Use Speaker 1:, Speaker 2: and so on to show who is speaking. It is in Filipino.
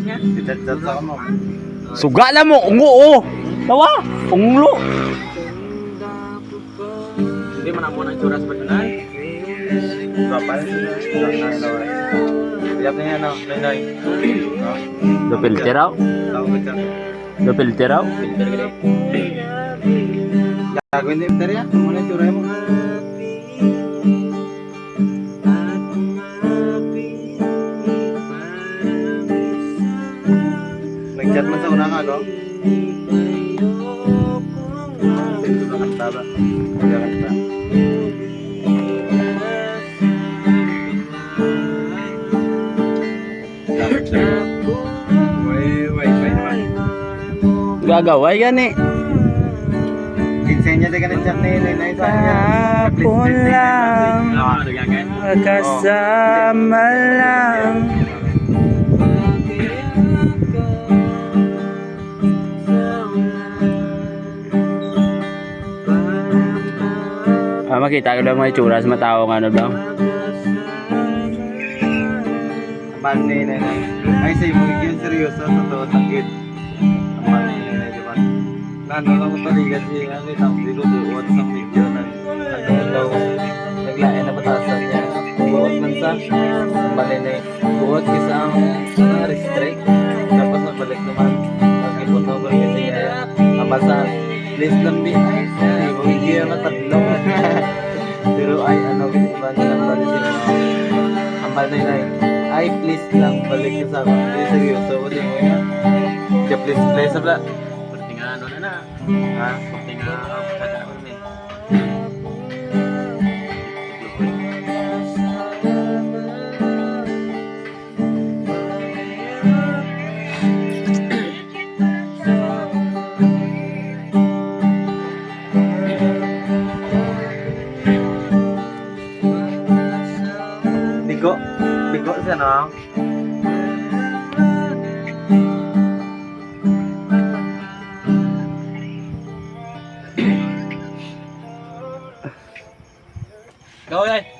Speaker 1: niya.
Speaker 2: Chat-chat sa mo.
Speaker 3: Suga na mo, ungo oh. Tawa, unglo.
Speaker 1: Hindi man ako ng tsura sa patunan.
Speaker 2: Kapal. Siap na yan, no? Noy.
Speaker 3: Do filter raw.
Speaker 2: Tawag ka dyan.
Speaker 3: Do filter raw.
Speaker 1: Filter gede.
Speaker 2: Gagawin din filter ya? Ano yung tsura mo? Nag-chat man sa una ka, go? Ito ka kanta ba? Kanta. Wait naman.
Speaker 3: Gagaway gani.
Speaker 2: Ginsenya din ka ng chat ni Nay sa niya.
Speaker 3: Hapon lang,
Speaker 1: Ano gagawin?
Speaker 3: kasama lang. Makita ko lang mga itsura sa matao ng ano daw.
Speaker 2: Aman ni Nay. Ay say mo yun seryoso sa to takit. Aman ni Nay di ba? Nano lang ko taligan si ano tang dito buot sa video na ano daw naglain na batasan niya. Buot man sa bali na buot isang restrict tapos nabalik naman mag-ipon na kasi abasa please lang bi ay mo video na tatlo. Pero ay ano ba na bali sila. Amal na Nay. Ay, please lang, balik ka sa akin. Hindi, seryoso ko din mo yan. Kaya please, sabla.
Speaker 1: Pwede nga ano na.
Speaker 2: Ha?
Speaker 1: Pwede nga kada na kami.
Speaker 2: Bigo siya, no?
Speaker 1: Go, guys.